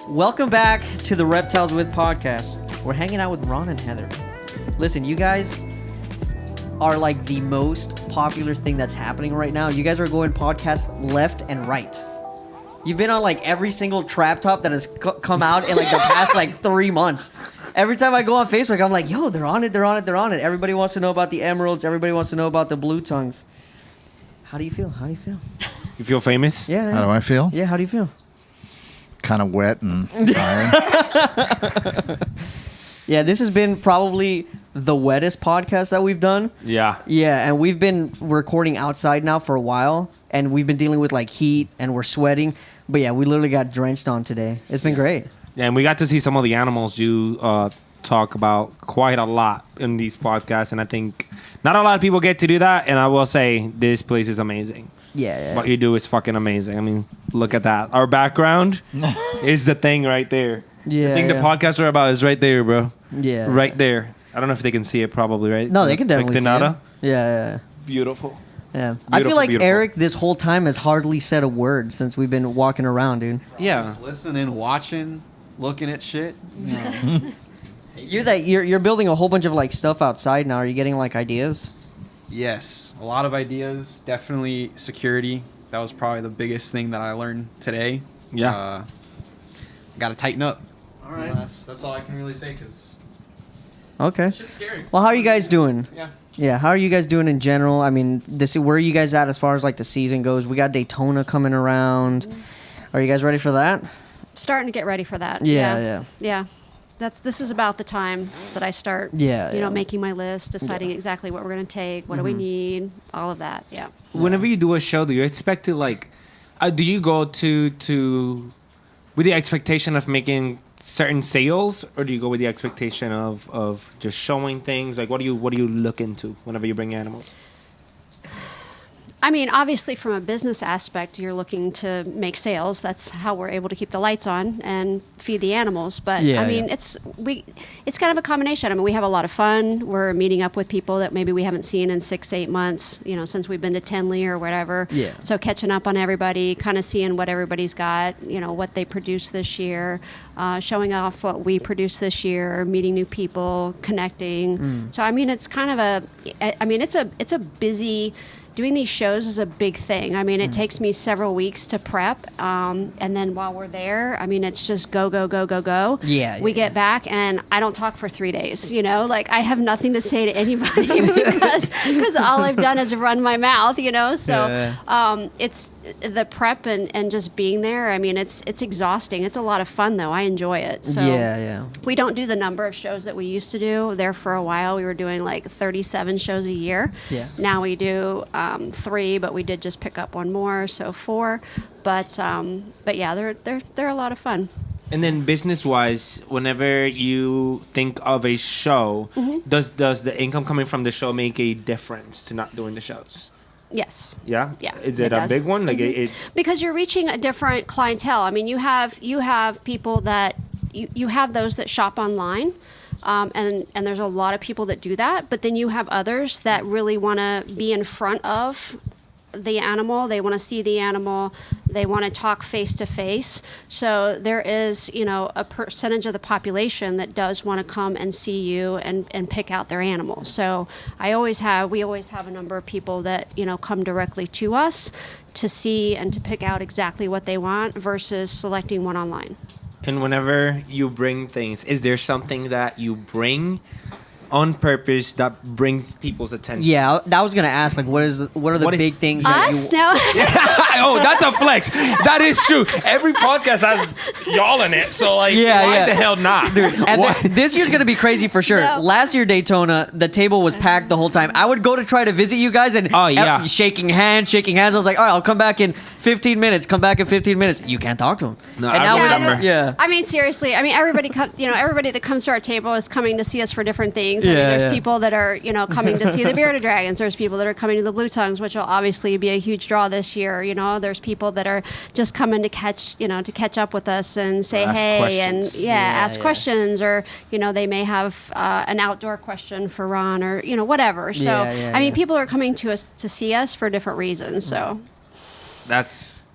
Welcome back to the Reptiles With Podcast. We're hanging out with Ron and Heather. Listen, you guys are like the most popular thing that's happening right now. You guys are going podcast left and right. You've been on like every single trap top that has come out in like the past like 3 months. Every time I go on Facebook, I'm like, yo, they're on it. Everybody wants to know about the emeralds. Everybody wants to know about the blue tongues. How do you feel? You feel famous? Yeah. How do I feel? Yeah, how do you feel? Kind of wet and tired. Yeah, this has been probably the wettest podcast that we've done. Yeah. Yeah, and we've been recording outside now for a while, and we've been dealing with like heat, and we're sweating. But yeah, we literally got drenched on today. It's been great. Yeah, and we got to see some of the animals you talk about quite a lot in these podcasts, and I think not a lot of people get to do that, and I will say this place is amazing. Yeah. What you do is fucking amazing. I mean, look at that. Our background is the thing right there. Yeah. The thing the podcasts are about is right there, bro. Yeah. Right there. I don't know if they can see it probably, right? No, they can definitely see Nada? it. Yeah. Beautiful. Yeah. I feel like beautiful. Eric this whole time has hardly said a word since we've been walking around, dude. Yeah. Just listening, watching, looking at shit. You're building a whole bunch of like stuff outside now. Are you getting like ideas? Yes, a lot of ideas. Definitely security. That was probably the biggest thing that I learned today. Yeah. Got to tighten up. All right. That's all I can really say because Okay. shit's scary. Well, how are you guys doing? Yeah. Yeah, how are you guys doing in general? I mean, where are you guys at as far as like the season goes? We got Daytona coming around. Are you guys ready for that? Starting to get ready for that. Yeah. This is about the time that I start. Yeah. Making my list, deciding exactly what we're gonna take, what do we need, all of that. Yeah. Whenever you do a show, do you expect to like? Do you go to with the expectation of making certain sales, or do you go with the expectation of just showing things? Like, what do you look into whenever you bring animals? I mean, obviously, from a business aspect, you're looking to make sales. That's how we're able to keep the lights on and feed the animals. But Yeah, I mean, it's kind of a combination. I mean, we have a lot of fun. We're meeting up with people that maybe we haven't seen in 6-8 months. Since we've been to Tenley or whatever. Yeah. So catching up on everybody, kind of seeing what everybody's got. What they produced this year, showing off what we produced this year, meeting new people, connecting. So I mean, it's kind of it's a busy. Doing these shows is a big thing. I mean, it takes me several weeks to prep, and then while we're there, I mean, it's just go. Yeah. We get back, and I don't talk for 3 days. Like I have nothing to say to anybody because all I've done is run my mouth. So it's the prep and just being there. I mean, it's exhausting. It's a lot of fun though. I enjoy it. So Yeah. we don't do the number of shows that we used to do. There for a while, we were doing like 37 shows a year. Yeah. Now we do 3, but we did just pick up one more, so 4. But yeah, they're a lot of fun. And then business-wise, whenever you think of a show, does the income coming from the show make a difference to not doing the shows? Yes. Yeah? Yeah, Is it it a does. big one? Like it Because you're reaching a different clientele. I mean, you have people that you have those that shop online. And there's a lot of people that do that, but then you have others that really want to be in front of the animal. They want to see the animal. They want to talk face to face. So there is, a percentage of the population that does want to come and see you and pick out their animal. So we always have a number of people that, come directly to us to see and to pick out exactly what they want versus selecting one online. And whenever you bring things, is there something that you bring on purpose that brings people's attention? Yeah, I was gonna ask like, what are the big things that Us? you? No. Oh, that's a flex. That is true. Every podcast has y'all in it, so like, why the hell not? Dude, and this year's gonna be crazy for sure. No. Last year Daytona, the table was packed the whole time. I would go to try to visit you guys and shaking hands. I was like, all right, I'll come back in 15 minutes. You can't talk to them. No, and I now remember. Yeah. I mean, seriously. I mean, everybody that comes to our table is coming to see us for different things. I mean, there's people that are, coming to see the bearded dragons. There's people that are coming to the blue tongues, which will obviously be a huge draw this year. There's people that are just coming to catch up with us and say hey questions. and ask questions, or they may have an outdoor question for Ron or whatever. So I mean, people are coming to us to see us for different reasons. So That's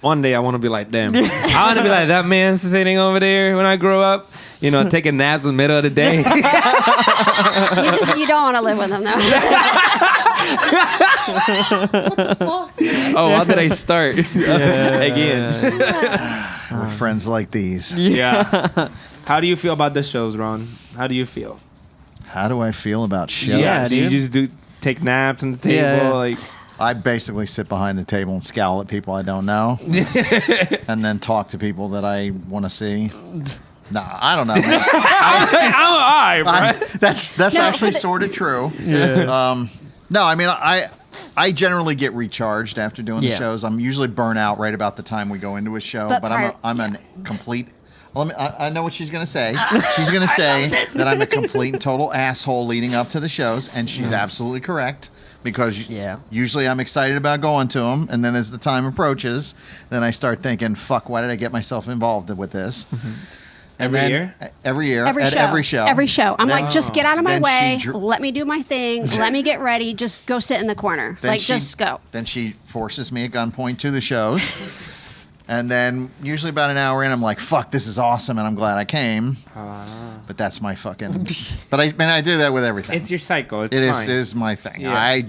one day I want to be like them. I want to be like that man sitting over there when I grow up. You know, taking naps in the middle of the day. You don't want to live with them, though. Oh, how did I start again? With friends like these. Yeah. How do you feel about the shows, Ron? How do you feel? How do I feel about shows? Yeah, do you dude. just take naps on the table? Yeah. Like, I basically sit behind the table and scowl at people I don't know, and then talk to people that I want to see. Nah, I don't know. Man. I'm alright, bro. That's No, actually for the- sort of true. Yeah. No, I mean I generally get recharged after doing the Yeah. shows. I'm usually burnt out right about the time we go into a show, But but prior- I'm a complete. I know what she's gonna say. She's gonna say that I'm a complete and total asshole leading up to the shows, and she's absolutely correct. Because usually I'm excited about going to them, and then as the time approaches, then I start thinking, "Fuck, why did I get myself involved with this?" Every then- year? Every year. Every at show. every show. Every show. I'm like, just get out of my Then way. she Let me do my thing. Let me get ready. Just go sit in the corner. Then Like, she- just go. Then she forces me at gunpoint to the shows. And then usually about an hour in, I'm like, fuck, this is awesome, and I'm glad I came. But that's my fucking... But I do that with everything. It's your cycle. It's It fine. is my thing. Yeah.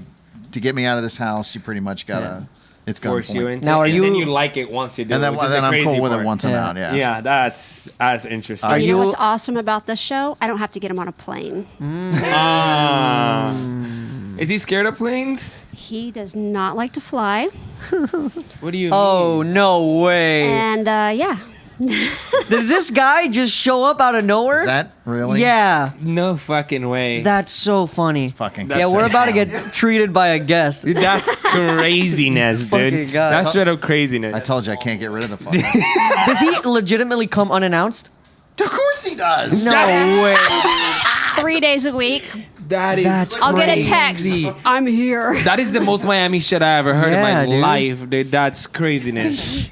To get me out of this house, you pretty much got to... It's Force gunpoint. you into Now, it, are and you- then you like it once you do And it, then, which is the I'm crazy cool with it part. once I'm Yeah. out, yeah. Yeah, that's interesting. Are You know you- what's awesome about this show? I don't have to get him on a plane. Is he scared of planes? He does not like to fly. What do you Oh, mean? no way. And yeah. Does this guy just show up out of nowhere? Is that really? Yeah. No fucking way. That's so funny. Fucking... That's Yeah, we're it. about to get treated by a guest. That's craziness, Fucking dude. God. That's straight up craziness. I told you I can't get rid of the fucker. Does he legitimately come unannounced? Of course he does. No way. 3 days a week. That is That's I'll get a text. crazy. I'm here. That is the most Miami shit I ever heard Yeah, in my dude. life, dude. That's craziness.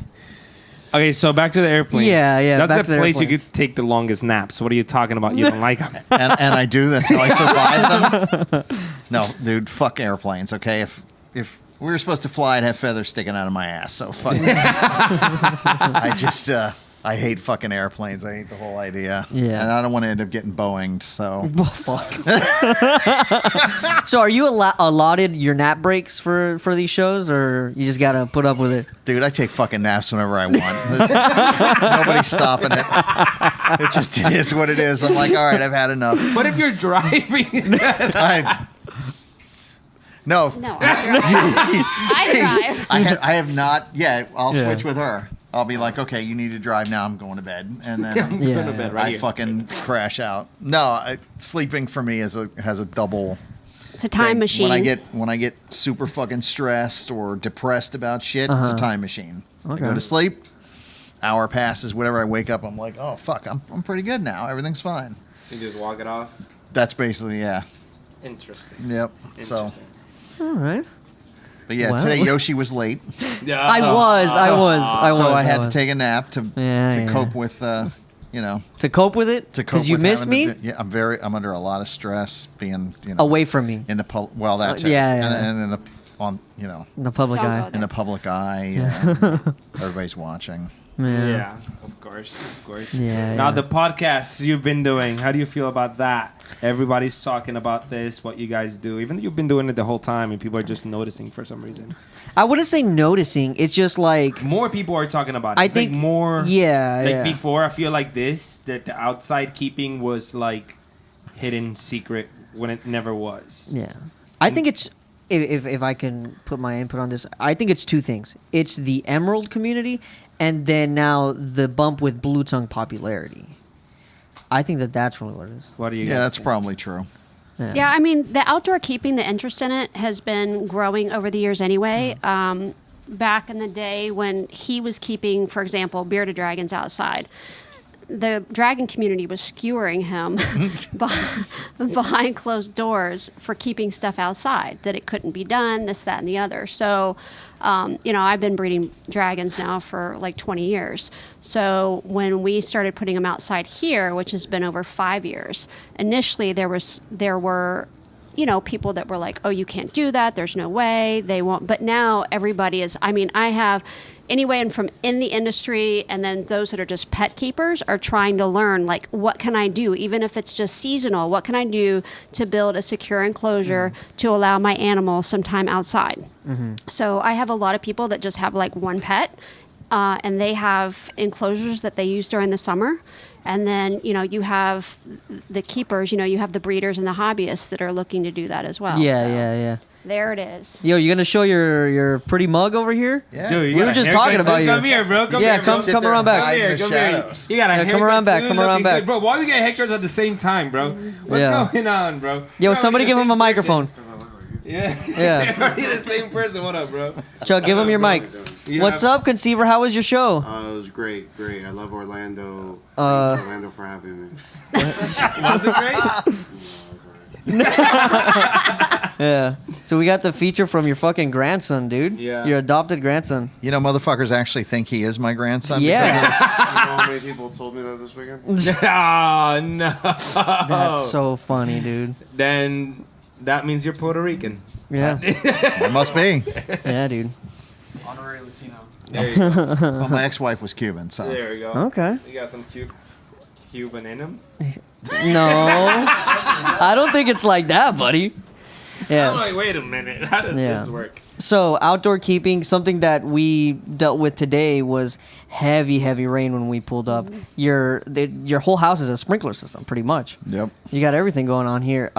Okay, so back to the airplanes. Yeah, That's back the to the place you airplanes. could take the longest naps. What are you talking about? You don't like them? And I do. That's how I survive them. No, dude, fuck airplanes, okay? If we were supposed to fly, I'd have feathers sticking out of my ass, so fuck I just... I hate fucking airplanes. I hate the whole idea. Yeah. And I don't want to end up getting Boeinged, so... Oh, fuck. So are you allotted your nap breaks for these shows, or you just gotta put up with it? Dude, I take fucking naps whenever I want. Nobody's stopping it. It just is what it is. I'm like, all right, I've had enough. What if you're driving? No. No, I drive. I have not. Yeah, I'll Yeah. switch with her. I'll be like, okay, you need to drive now. I'm going to bed, and then Yeah. Go to bed right I here. fucking crash out. No, sleeping for me has a double. It's a time thing. machine. When I get super fucking stressed or depressed about shit, it's a time machine. I go Okay. to sleep. Hour passes. Whatever. I wake up. I'm like, oh fuck, I'm pretty good now. Everything's fine. You just walk it off. That's basically yeah. Interesting. Yep. So, Interesting. All right. but yeah, Wow. today Yoshii was late, Yeah. I was. so I had to take a nap to Yeah. cope with you know. To cope with it? To cope Because you with miss having me? to yeah, I'm under a lot of stress being, you know, Away from me. in the well, that too. yeah, yeah. And in the on, you know, In the public Don't eye. go there. in the public eye, everybody's watching. Yeah, of course. Yeah, Now yeah. the podcasts you've been doing, how do you feel about that? Everybody's talking about this, what you guys do, even though you've been doing it the whole time, and people are just noticing for some reason. I wouldn't say noticing. It's just like More people are talking about it. I It's like think more. Yeah, Like yeah. before, I feel like that the outside keeping was like hidden secret when it never was. Yeah, I think it's if I can put my input on this, I think it's two things. It's the Emerald community, and then now the bump with Blue Tongue popularity. I think that's really what it is. What do you? Yeah, guys that's think? probably true. Yeah, I mean, the outdoor keeping, the interest in it has been growing over the years anyway. Back in the day when he was keeping, for example, bearded dragons outside, the dragon community was skewering him behind closed doors for keeping stuff outside, that it couldn't be done, this, that, and the other. So, I've been breeding dragons now for like 20 years. So when we started putting them outside here, which has been over 5 years, initially there were people that were like, oh, you can't do that. There's no way. They won't. But now everybody is, I have anyone from in the industry and then those that are just pet keepers are trying to learn, like, what can I do, even if it's just seasonal? What can I do to build a secure enclosure to allow my animal some time outside? So I have a lot of people that just have like one pet, and they have enclosures that they use during the summer. And then, you know, you have the keepers, you know, you have the breeders and the hobbyists that are looking to do that as well. Yeah, So yeah. there it is. Yo, you gonna show your pretty mug over here? Yeah. Dude, We were just talking about you. Come here, bro. Come Yeah, here, bro. come around back. Hide in Here, the come here. shadows. You got a Yeah, haircut come around back, too, come around looking back. good. Bro, why we get haircuts at the same time, bro? What's Yeah. going on, bro? Yo, Bro, somebody we're give the him a same microphone. person. Yeah. Yeah. You're the same person. What up, bro? Chuck, give him your mic. Yeah. What's up, Conceiver? How was your show? It was great. I love Orlando. Uh, Thanks, Orlando, for having me. Was it great? Yeah. So we got the feature from your fucking grandson, dude. Yeah. Your adopted grandson. You know, motherfuckers actually think he is my grandson. Yeah. You know how many people told me that this weekend? Oh, no. That's so funny, dude. Then that means you're Puerto Rican. Yeah. It must be. Yeah, dude. Honorary Latino. There you go. Well, my ex-wife was Cuban, so. There you go. Okay. You got some Cuban in him? No. I don't think it's like that, buddy. I'm Yeah. like, wait a minute. How does Yeah. this work? So outdoor keeping, something that we dealt with today was heavy rain when we pulled up. Your whole house is a sprinkler system, pretty much. Yep. You got everything going on here.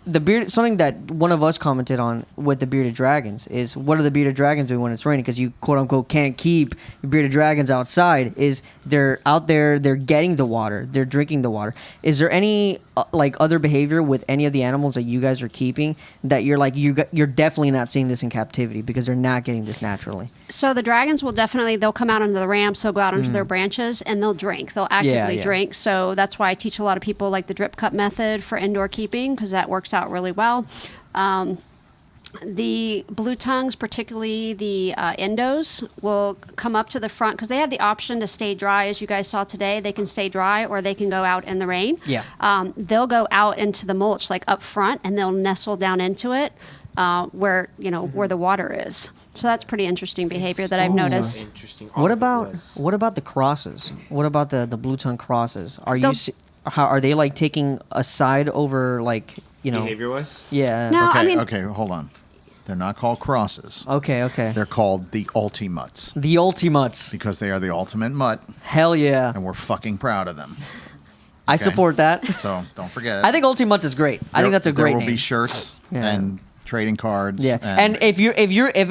The bearded, something that one of us commented on with the bearded dragons is, what are the bearded dragons doing when it's raining? Because you quote unquote can't keep your bearded dragons outside. Is they're out there, they're getting the water, they're drinking the water. Is there any like other behavior with any of the animals that you guys are keeping that you're like you're definitely not seeing this in captivity because they're not getting this naturally? So the dragons will they'll come out onto the ramps, they'll go out onto their branches, and they'll drink. They'll actively yeah. drink. So that's why I teach a lot of people like the drip cup method for indoor keeping, because that works out really well. The blue tongues, particularly the endos, will come up to the front because they have the option to stay dry. As you guys saw today, they can stay dry or they can go out in the rain. Yeah. They'll go out into the mulch, like up front, and they'll nestle down into it where the water is. So that's pretty interesting behavior that I've noticed. Interesting. What about the crosses? What about the blue tongue crosses? How are they like taking a side over like behavior was? Yeah. No, Okay, I mean, okay, hold on. They're not called crosses. Okay. They're called the Ultimuts The Ultimuts. because they are the ultimate mutt, Hell yeah. and we're fucking proud of them. I support that. So don't forget it. I think Ultimuts is great. I think that's a great There will name. be shirts Yeah. and trading cards. Yeah, and if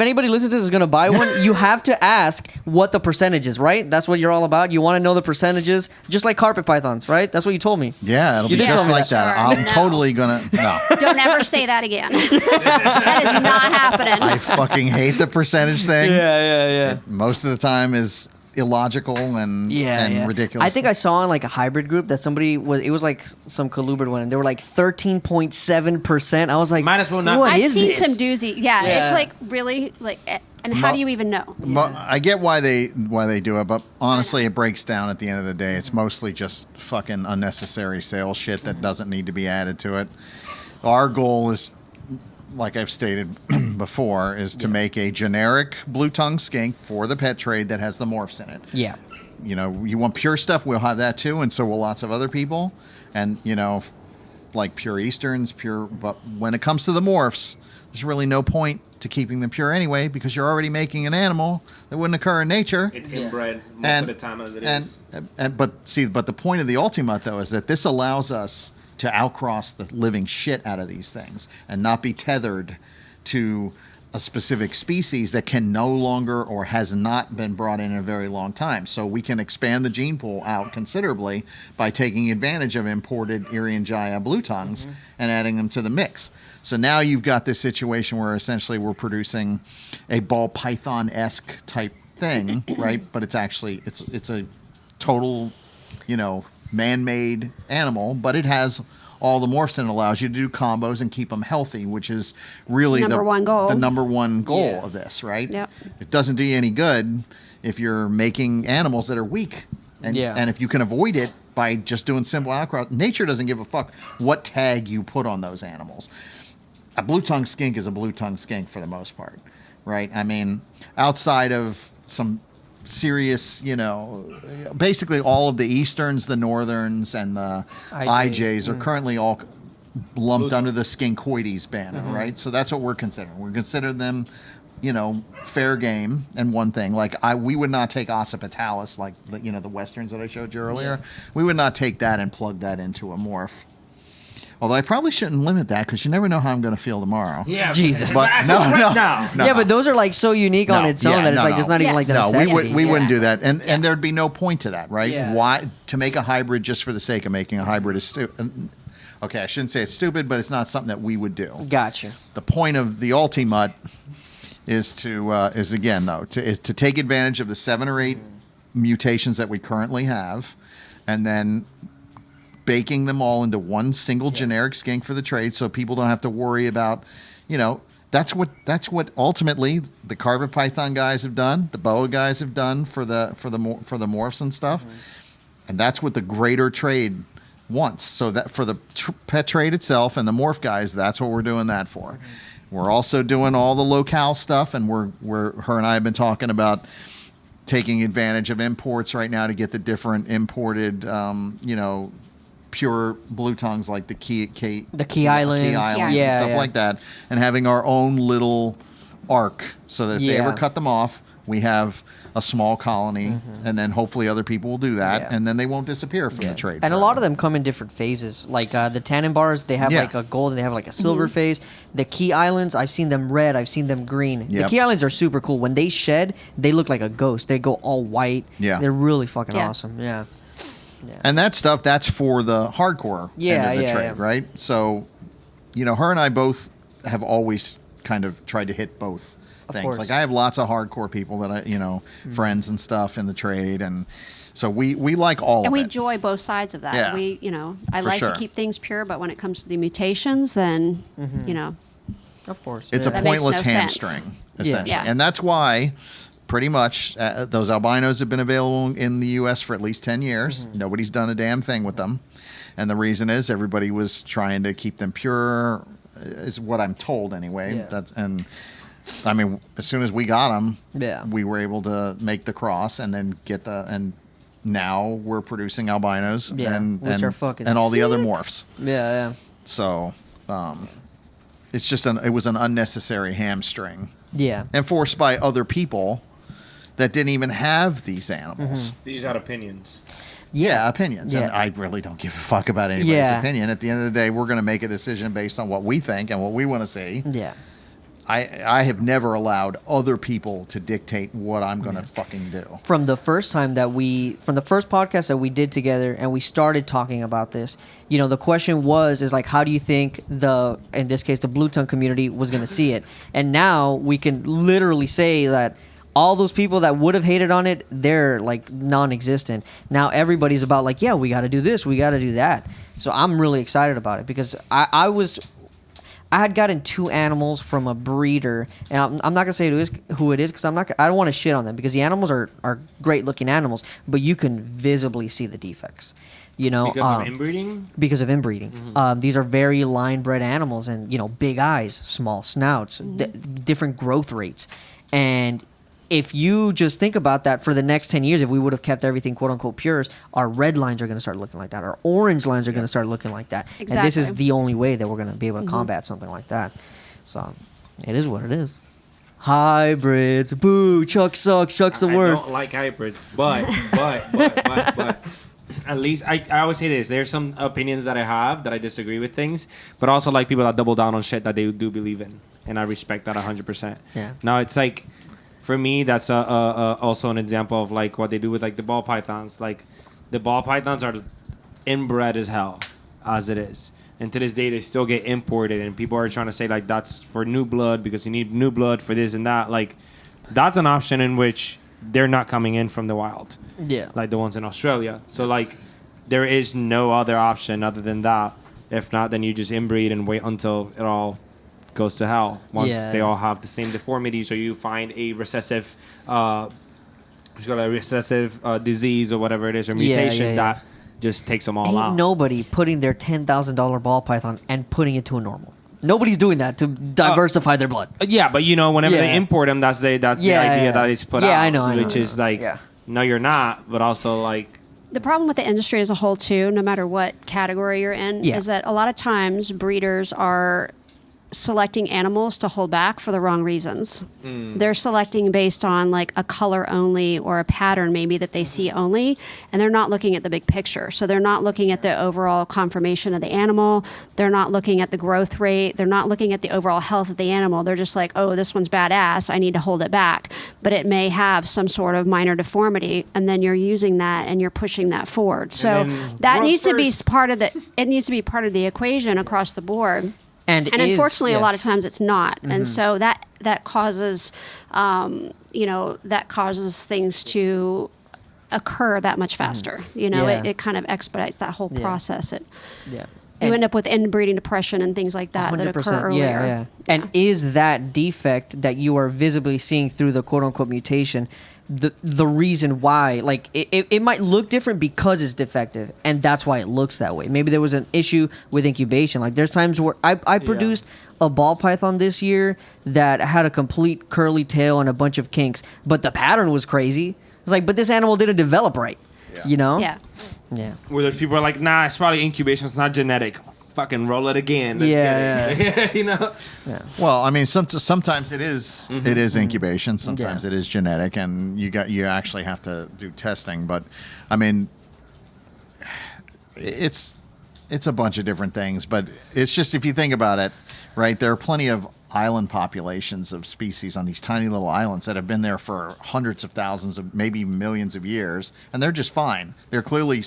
anybody listens to this is gonna buy one, you have to ask what the percentage is, right? That's what you're all about. You want to know the percentages, just like carpet pythons, right? That's what you told me. yeah, it'll You be did just tell me like that. that. I'm No. totally gonna no. don't ever say that again. That is not happening. I fucking hate the percentage thing. Yeah. Most of the time is illogical and ridiculous. I think I saw in like a hybrid group that it was like some colubrid one, and they were like 13.7%. I was like, Might as well not- What I've is seen this? some doozy. Yeah, Yeah. it's like really like, and how do you even know? But I get why they do it, but honestly, it breaks down at the end of the day. It's mostly just fucking unnecessary sales shit that doesn't need to be added to it. Our goal is, like I've stated before, is to make a generic blue tongue skink for the pet trade that has the morphs in it. Yeah. You know, you want pure stuff, we'll have that too, and so will lots of other people. And, you know, like pure Easterns, but when it comes to the morphs, there's really no point to keeping them pure anyway, because you're already making an animal that wouldn't occur in nature. It's inbred most of the time as it is. But the point of the Ultimate, though, is that this allows us to outcross the living shit out of these things and not be tethered to a specific species that can no longer or has not been brought in a very long time. So we can expand the gene pool out considerably by taking advantage of imported Irian Jaya blue tongues and adding them to the mix. So now you've got this situation where essentially we're producing a ball python-esque type thing, right? But it's actually it's a total, man-made animal, but it has all the morphs and allows you to do combos and keep them healthy, which is really Number one goal. the number one goal of this, right? Yep. It doesn't do you any good if you're making animals that are weak. And, Yeah. and if you can avoid it by just doing simple outcross, nature doesn't give a fuck what tag you put on those animals. A blue tongue skink is a blue tongue skink for the most part, right? I mean, outside of some serious, basically all of the Easterns, the Northerns, and the IJs are currently all lumped under the Skincoides banner, right? So that's what we're considering. We're considering them, fair game and one thing. Like we would not take occipitalis, like the Westerns that I showed you earlier. We would not take that and plug that into a morph. Although I probably shouldn't limit that because you never know how I'm going to feel tomorrow. Yeah, Jesus. But no. Yeah, but those are like so unique on its own that it's like there's not even like the necessity. we wouldn't do that, and there'd be no point to that, right? Yeah. Why to make a hybrid just for the sake of making a hybrid is stupid. Okay, I shouldn't say it's stupid, but it's not something that we would do. Gotcha. The point of the Ultimut is to take advantage of the 7 or 8 mutations that we currently have, and then baking them all into one single generic skink for the trade, so people don't have to worry about, that's what ultimately the carpet python guys have done, the boa guys have done for the morphs and stuff, and that's what the greater trade wants. So that for the pet trade itself and the morph guys, that's what we're doing that for. We're also doing all the locale stuff, and her and I have been talking about taking advantage of imports right now to get the different imported, pure blue tongues like the key islands and stuff like that, and having our own little arc so that if they ever cut them off, we have a small colony, and then hopefully other people will do that, and then they won't disappear from the trade. And forever. a lot of them come in different phases. Like the tannin bars, they have like a gold and they have like a silver phase. The key islands, I've seen them red, I've seen them green. Yep. The key islands are super cool. When they shed, they look like a ghost. They go all white. Yeah. They're really fucking awesome. Yeah. And that stuff, that's for the hardcore end of the trade, right? So, her and I both have always kind of tried to hit both things. Course. Like I have lots of hardcore people that I, friends and stuff in the trade, and so we like all of it. And we enjoy both sides of that. Yeah. I like to keep things pure, but when it comes to the mutations, then, Of course. It's a That makes pointless no sense. hamstring, essentially. Yeah. And that's why pretty much those albinos have been available in the U.S. for at least 10 years. Nobody's done a damn thing with them. And the reason is everybody was trying to keep them pure, is what I'm told anyway. Yeah. I mean, as soon as we got them, we were able to make the cross and then and now we're producing albinos which are fucking and all the other sick. morphs. Yeah. So it's just it was an unnecessary hamstring Yeah. enforced by other people that didn't even have these animals. These are opinions. Yeah, opinions. Yeah. And I really don't give a fuck about anybody's Yeah. opinion. At the end of the day, we're going to make a decision based on what we think and what we want to see. Yeah. I have never allowed other people to dictate what I'm going to fucking do. From the first podcast that we did together and we started talking about this, the question is like, how do you think in this case, the blue tongue community was going to see it? And now we can literally say that all those people that would have hated on it, they're like non-existent. Now everybody's about like, yeah, we got to do this, we got to do that. So I'm really excited about it because I had gotten 2 animals from a breeder, and I'm not gonna say who it is because I don't want to shit on them because the animals are great looking animals, but you can visibly see the defects. Because of inbreeding? Because of inbreeding. These are very line-bred animals and, big eyes, small snouts, different growth rates. And if you just think about that for the next 10 years, if we would have kept everything quote-unquote pures, our red lines are going to start looking like that. Our orange lines are going to start looking like that. Exactly. And this is the only way that we're going to be able to combat something like that. So it is what it is. Hybrids. Boo. Chuck sucks. Chuck's the worst. I don't like hybrids, but at least I always say this. There's some opinions that I have that I disagree with things, but also like people that double down on shit that they do believe in. And I respect that 100%. Yeah. Now it's like, for me, that's also an example of like what they do with like the ball pythons. Like the ball pythons are inbred as hell, as it is. And to this day, they still get imported, and people are trying to say like that's for new blood because you need new blood for this and that. Like that's an option in which they're not coming in from the wild. Yeah. Like the ones in Australia. So like there is no other option other than that. If not, then you just inbreed and wait until it all goes to hell once they all have the same deformities, or you find a recessive disease or whatever it is, or mutation that just takes them all out. Ain't nobody putting their $10,000 ball python and putting it to a normal. Nobody's doing that to diversify their blood. Yeah, but whenever Yeah. they import them, that's the idea that is put out. Yeah, I know, which is like, Yeah. no, you're not, but also like, The problem with the industry as a whole, too, no matter what category you're in, Yeah. is that a lot of times breeders are selecting animals to hold back for the wrong reasons. They're selecting based on like a color only or a pattern maybe that they see only, and they're not looking at the big picture. So they're not looking at the overall conformation of the animal. They're not looking at the growth rate. They're not looking at the overall health of the animal. They're just like, oh, this one's badass. I need to hold it back. But it may have some sort of minor deformity, and then you're using that and you're pushing that forward. So then that world needs to be first. part of the. It needs to be part of the equation across the board. And Unfortunately, yeah. a lot of times it's not, and so that causes, that causes things to occur that much faster. Yeah. It kind of expedites that whole Yeah. process. Yeah. You end up with inbreeding depression and things like that that occur earlier. Yeah. And is that defect that you are visibly seeing through the quote unquote mutation the reason why? Like it might look different because it's defective, and that's why it looks that way. Maybe there was an issue with incubation. Like there's times where I produced a ball python this year that had a complete curly tail and a bunch of kinks, but the pattern was crazy. It's like, but this animal didn't develop right. Yeah. Yeah. where there's people are like, nah, it's probably incubation, it's not genetic. Fucking roll it again. Let's Yeah, get it. Well, I mean, sometimes it is incubation, sometimes it is genetic, and you actually have to do testing. But I mean, it's a bunch of different things. But it's just, if you think about it, right? There are plenty of island populations of species on these tiny little islands that have been there for hundreds of thousands of, maybe millions of years, and they're just fine. They're clearly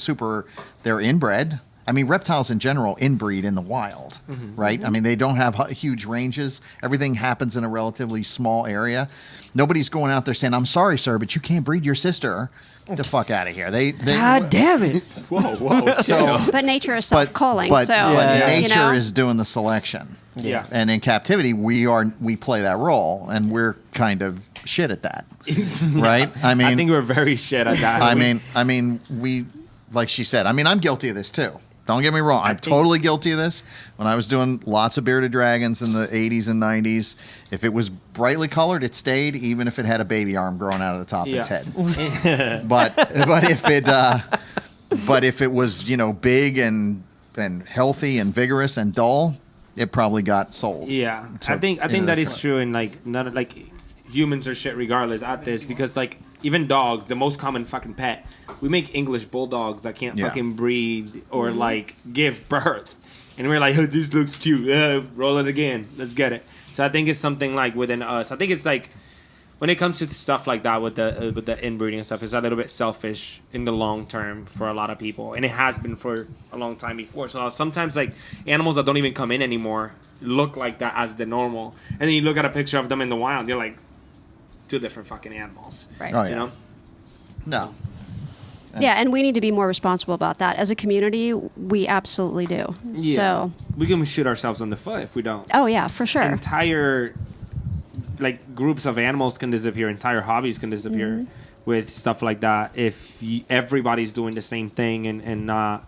they're inbred. I mean, reptiles in general inbreed in the wild, right? I mean, they don't have huge ranges. Everything happens in a relatively small area. Nobody's going out there saying, "I'm sorry, sir, but you can't breed your sister." Get the fuck out of here. They God damn it. Whoa. So, But nature is but, self-calling, but, so but nature you know? is doing the selection. Yeah. And in captivity, we play that role, and we're kind of shit at that, right? I mean, I think we're very shit at that. I mean, we, like she said, I mean, I'm guilty of this too. Don't get me wrong. I'm totally guilty of this. When I was doing lots of bearded dragons in the 80s and 90s, if it was brightly colored, it stayed, even if it had a baby arm growing out of the top of its head. But if it was, big and healthy and vigorous and dull, it probably got sold. Yeah, So, I think yeah, that is true, and like not like humans are shit regardless at this, because like even dogs, the most common fucking pet, we make English bulldogs that can't Yeah. fucking breed or like give birth, and we're like, oh, this looks cute, roll it again, let's get it. So I think it's something like within us. I think it's like when it comes to stuff like that with the inbreeding and stuff, it's a little bit selfish in the long term for a lot of people, and it has been for a long time before. So sometimes like animals that don't even come in anymore look like that as the normal, and then you look at a picture of them in the wild, you're like, two different fucking animals, Right. Oh, yeah. you know? No. Yeah, and we need to be more responsible about that. As a community, we absolutely do. So, we can shoot ourselves in the foot if we don't. oh yeah, for sure. Entire like groups of animals can disappear, entire hobbies can disappear with stuff like that if everybody's doing the same thing and not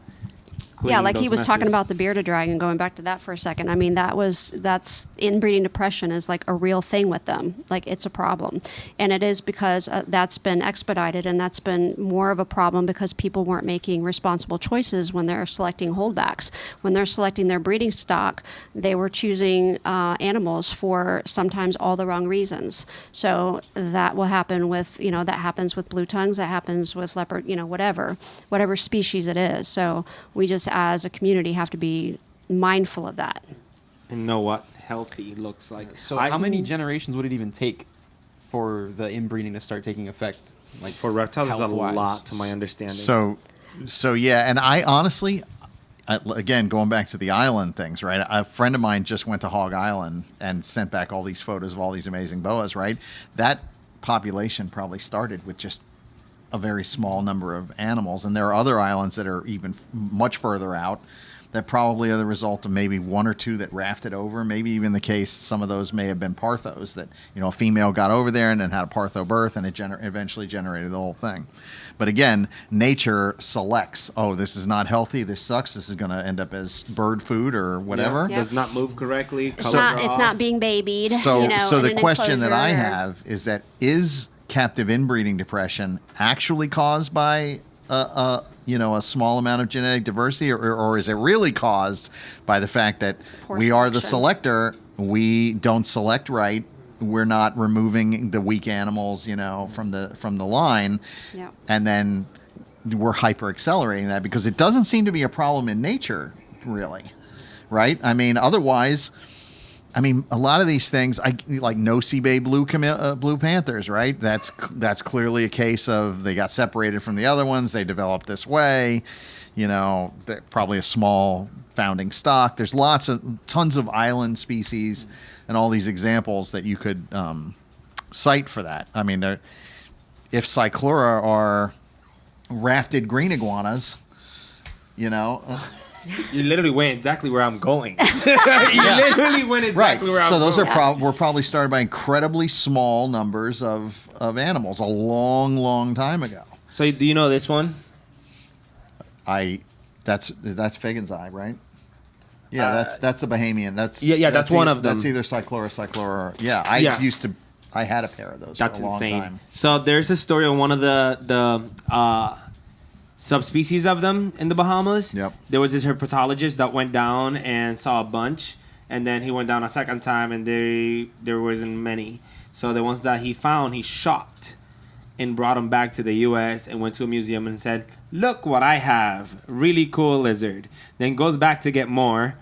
Yeah, like those he was talking messes. about the bearded dragon, going back to that for a second. I mean, that's inbreeding depression is like a real thing with them. Like it's a problem. And it is because that's been expedited, and that's been more of a problem because people weren't making responsible choices when they're selecting holdbacks. When they're selecting their breeding stock, they were choosing animals for sometimes all the wrong reasons. So that will happen with, that happens with blue tongues, that happens with leopard, whatever species it is. So we just, as a community, have to be mindful of that. and know what healthy looks like. So how many generations would it even take for the inbreeding to start taking effect? Like for reptiles is a health-wise? lot to my understanding. So yeah, and I honestly, again, going back to the island things, right? A friend of mine just went to Hog Island and sent back all these photos of all these amazing boas, right? That population probably started with just a very small number of animals, and there are other islands that are even much further out that probably are the result of maybe one or two that rafted over. Maybe even the case some of those may have been parthos that, a female got over there and then had a partho birth and it eventually generated the whole thing. But again, nature selects, this is not healthy, this sucks, this is going to end up as bird food or whatever. Yeah. Does not move correctly. It's not being babied. So the in an question that I enclosure. have is captive inbreeding depression actually caused by a small amount of genetic diversity, or is it really caused by the fact that Poor we are the selection. selector, we don't select right, we're not removing the weak animals, from the line, Yeah. and then we're hyper accelerating that because it doesn't seem to be a problem in nature, really, right? I mean, otherwise. I mean, a lot of these things, like no-see bay blue panthers, right? That's clearly a case of they got separated from the other ones. They developed this way. They're probably a small founding stock. There's tons of island species and all these examples that you could cite for that. I mean, if Cyclura are rafted green iguanas, You literally went exactly where I'm going. You literally went exactly where I'm so those going. were probably started by incredibly small numbers of animals a long, long time ago. So do you know this one? That's Fagan's eye, right? Yeah, that's the Bahamian. That's one of them. That's either Cyclura. Yeah, I had a pair of those That's for a long insane. time. So there's a story on one of the subspecies of them in the Bahamas. Yep. There was this herpetologist that went down and saw a bunch, and then he went down a second time, and there wasn't many. So the ones that he found, he shot and brought them back to the U.S. and went to a museum and said, "Look what I have! Really cool lizard." Then goes back to get more,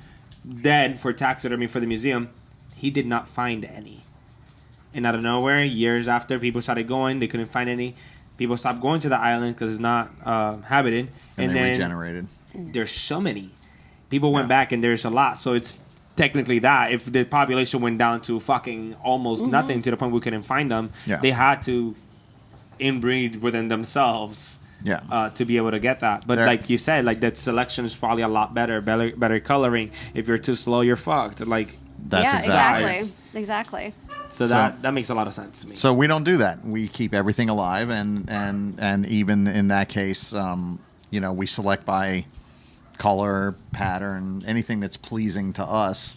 dead for taxidermy for the museum. He did not find any. And out of nowhere, years after, people started going. They couldn't find any. People stopped going to the island because it's not habited. And they then regenerated. there's so many. People went back and there's a lot. So it's technically that. If the population went down to fucking almost nothing to the point we couldn't find them, they had to inbreed within themselves to be able to get that. But like you said, like that selection is probably a lot better coloring. If you're too slow, you're fucked. Like That's Exactly. So that makes a lot of sense to me. So we don't do that. We keep everything alive, and even in that case, we select by color, pattern, anything that's pleasing to us.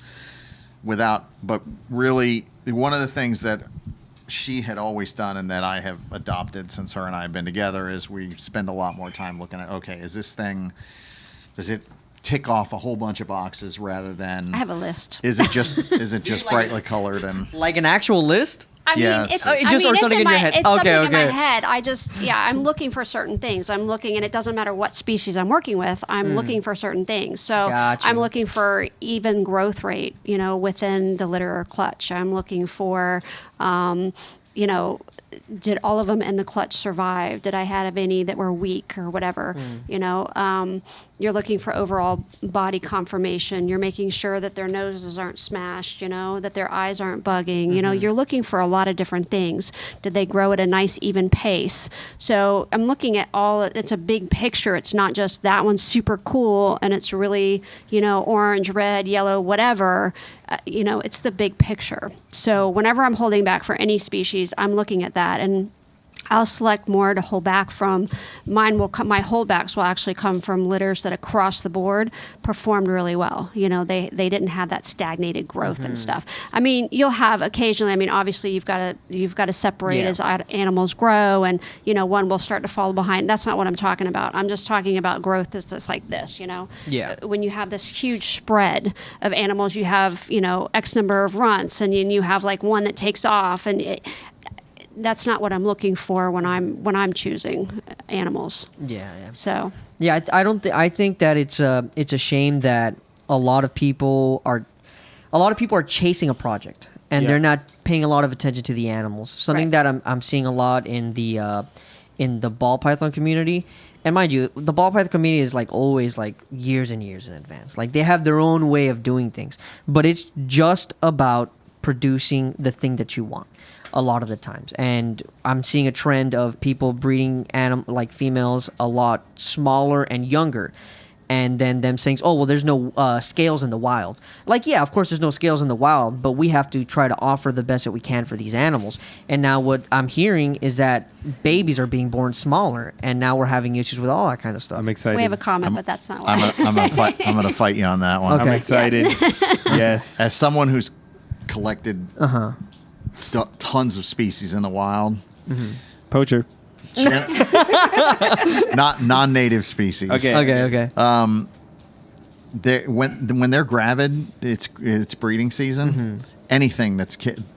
But really, one of the things that she had always done and that I have adopted since her and I have been together is we spend a lot more time looking at, okay, does it tick off a whole bunch of boxes rather than I have a list. Is it just brightly colored and Like an actual list? I Yes. mean, it's, It just- I mean, or it's something in in your my, head. It's Okay, something in my okay. head. I'm looking for certain things. I'm looking, and it doesn't matter what species I'm working with. I'm looking for certain things. So Gotcha. I'm looking for even growth rate, within the litter or clutch. I'm looking for, did all of them in the clutch survive? Did I have any that were weak or whatever? You're looking for overall body conformation. You're making sure that their noses aren't smashed, that their eyes aren't bugging. You're looking for a lot of different things. Did they grow at a nice, even pace? So I'm looking at it's a big picture. It's not just that one's super cool and it's really, orange, red, yellow, whatever. It's the big picture. So whenever I'm holding back for any species, I'm looking at that, and I'll select more to hold back from. My holdbacks will actually come from litters that across the board performed really well. They didn't have that stagnated growth and stuff. I mean, you'll have occasionally. I mean, obviously you've got to separate as animals grow, and one will start to fall behind. That's not what I'm talking about. I'm just talking about growth that's just like this. Yeah. When you have this huge spread of animals, you have X number of runts, and you have like one that takes off, and that's not what I'm looking for when I'm choosing animals. Yeah. So Yeah, I think that it's a shame that a lot of people are chasing a project and they're not paying a lot of attention to the animals. Something that I'm seeing a lot in the ball python community. And mind you, the ball python community is like always like years and years in advance. Like they have their own way of doing things, but it's just about producing the thing that you want a lot of the times. And I'm seeing a trend of people breeding females a lot smaller and younger. and then them saying, oh, well, there's no scales in the wild. Like, yeah, of course there's no scales in the wild, but we have to try to offer the best that we can for these animals. And now what I'm hearing is that babies are being born smaller, and now we're having issues with all that kind of stuff. I'm excited. We have a comment, but that's not why. I'm gonna fight you on that one. Okay. I'm excited. Yes. As someone who's collected tons of species in the wild, Poacher. not non-native species. Okay. When they're gravid, it's breeding season. Anything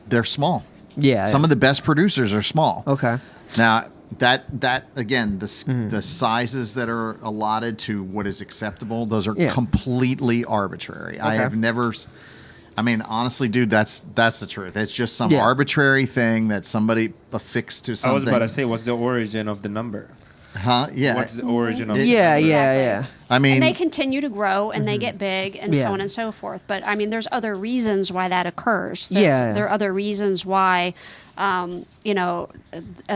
they're small. Yeah. Some of the best producers are small. Okay. Now that again, the sizes that are allotted to what is acceptable, those are completely arbitrary. I have never. I mean, honestly, dude, that's the truth. It's just some arbitrary thing that somebody affixed to something. I was about to say, what's the origin of the number? Huh? Yeah. What's the origin of Yeah. I mean, and they continue to grow and they get big and so on and so forth. But I mean, there's other reasons why that occurs. There are other reasons why, a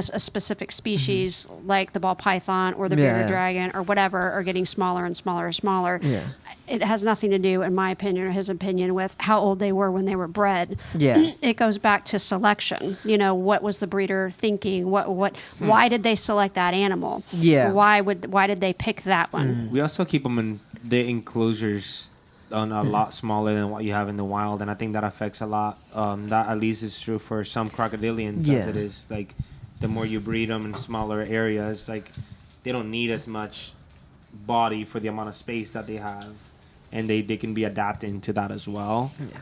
specific species like the ball python or the bearded dragon or whatever are getting smaller and smaller and smaller. Yeah. It has nothing to do, in my opinion or his opinion, with how old they were when they were bred. Yeah. It goes back to selection. What was the breeder thinking? Why did they select that animal? Yeah. Why did they pick that one? We also keep them in the enclosures on a lot smaller than what you have in the wild, and I think that affects a lot. That at least is true for some crocodilians, as it is. Like, the more you breed them in smaller areas, like, they don't need as much body for the amount of space that they have, and they can be adapting to that as well. Yeah.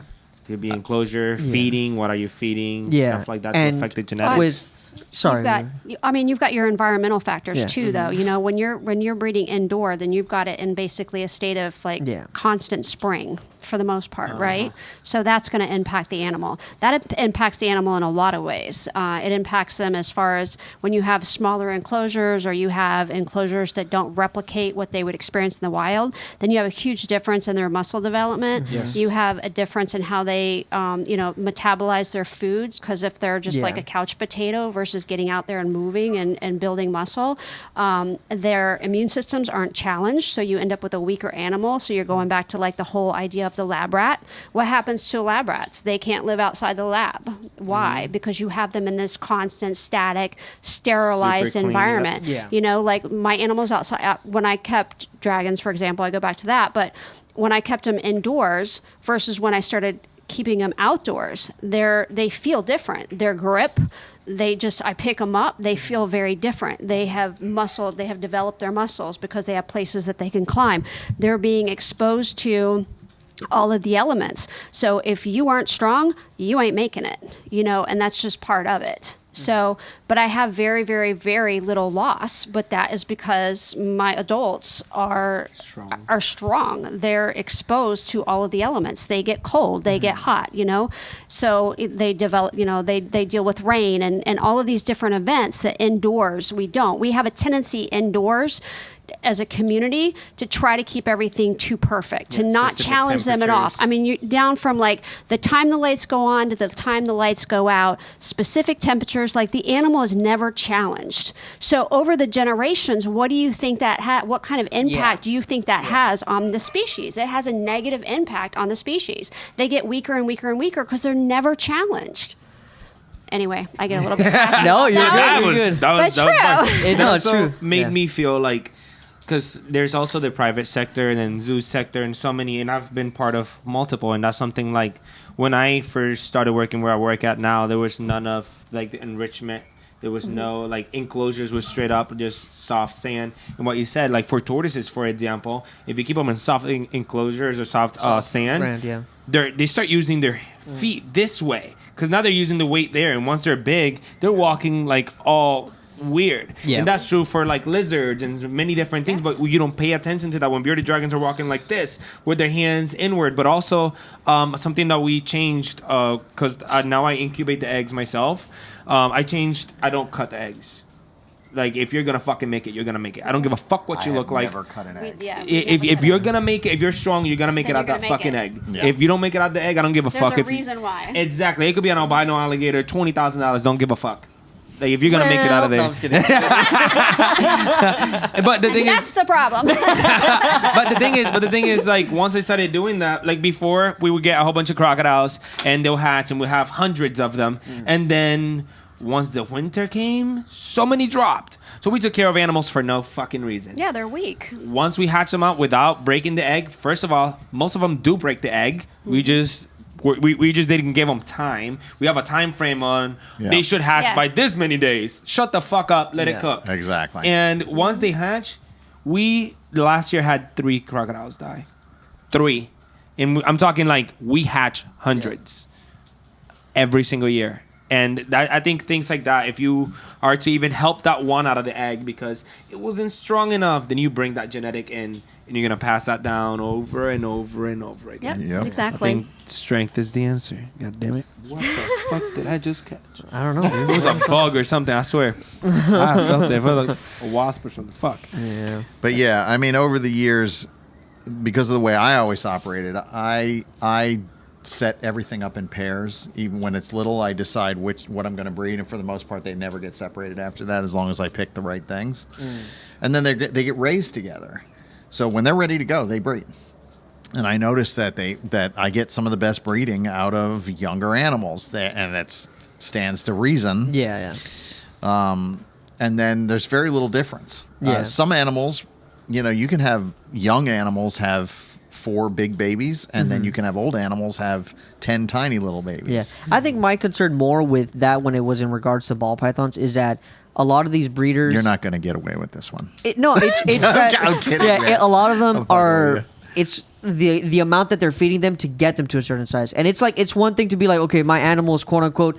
To be enclosure, feeding, what are you feeding, stuff like that to affect the genetics. You've got your environmental factors too, though. When you're breeding indoor, then you've got it in basically a state of constant spring for the most part, right? So that's going to impact the animal. That impacts the animal in a lot of ways. It impacts them as far as when you have smaller enclosures or you have enclosures that don't replicate what they would experience in the wild, then you have a huge difference in their muscle development. Yes. You have a difference in how they, metabolize their foods, because if they're just like a couch potato versus getting out there and moving and building muscle, their immune systems aren't challenged, so you end up with a weaker animal. So you're going back to like the whole idea of the lab rat. What happens to lab rats? They can't live outside the lab. Why? Because you have them in this constant, static, sterilized environment. Like my animals outside, when I kept dragons, for example, I go back to that, but when I kept them indoors versus when I started keeping them outdoors, they feel different. Their grip, I pick them up, they feel very different. They have developed their muscles because they have places that they can climb. They're being exposed to all of the elements. So if you aren't strong, you ain't making it, and that's just part of it. So, but I have very, very, very little loss, but that is because my adults are strong. They're exposed to all of the elements. They get cold, they get hot, so they develop, they deal with rain and all of these different events that indoors we don't. We have a tendency indoors as a community to try to keep everything too perfect, to not challenge them at all. I mean, you're down from like the time the lights go on to the time the lights go out, specific temperatures, like the animal is never challenged. So over the generations, what do you think what kind of impact do you think that has on the species? It has a negative impact on the species. They get weaker and weaker and weaker because they're never challenged. Anyway, I get a little bit No, you're good. That was It also made me feel like, because there's also the private sector and then zoo sector and so many, and I've been part of multiple, and that's something like when I first started working where I work at now, there was none of like the enrichment. There was no like enclosures was straight up just soft sand. And what you said, like for tortoises, for example, if you keep them in soft enclosures or soft sand, they start using their feet this way because now they're using the weight there, and once they're big, they're walking like all weird. And that's true for like lizards and many different things, but you don't pay attention to that when bearded dragons are walking like this with their hands inward. But also something that we changed, because now I incubate the eggs myself. I don't cut the eggs. Like, if you're gonna fucking make it, you're gonna make it. I don't give a fuck what you look like. Never cut an egg. If you're gonna make it, if you're strong, you're gonna make it out that fucking egg. If you don't make it out the egg, I don't give a fuck. There's a reason why. Exactly. It could be an albino alligator, $20,000. Don't give a fuck. Like if you're gonna make it out of there. No, I'm just kidding. But the thing That's is, the problem. but the thing is, like once I started doing that, like before we would get a whole bunch of crocodiles and they'll hatch and we'll have hundreds of them, and then once the winter came, so many dropped. So we took care of animals for no fucking reason. Yeah, they're weak. Once we hatch them out without breaking the egg, first of all, most of them do break the egg. We just didn't give them time. We have a time frame on they should hatch by this many days. Shut the fuck up, let it cook. Exactly. And once they hatch, we last year had 3 crocodiles die. 3. And I'm talking like we hatch hundreds every single year. And that, I think things like that, if you are to even help that one out of the egg because it wasn't strong enough, then you bring that genetic in and you're going to pass that down over and over and over again. Yep, exactly. I think strength is the answer. God damn it. What the fuck did I just catch? I don't know, dude. It was a bug or something, I swear. I felt it. I felt like a wasp or something. Fuck. Yeah. But yeah, I mean, over the years, because of the way I always operated, I set everything up in pairs. Even when it's little, I decide what I'm going to breed, and for the most part, they never get separated after that, as long as I pick the right things. And then they get raised together. So when they're ready to go, they breed. And I noticed that I get some of the best breeding out of younger animals, and that stands to reason. Yeah. And then there's very little difference. Yeah. Some animals, you can have young animals have 4 big babies, and then you can have old animals have 10 tiny little babies. Yes. I think my concern more with that when it was in regards to ball pythons is that a lot of these breeders... You're not going to get away with this one. It's that... I'm kidding, yeah, man. a lot of them I'm fucking are... with It's the amount that they're feeding them to get them to a certain size. And it's like, it's one thing to be like, okay, my animal is quote unquote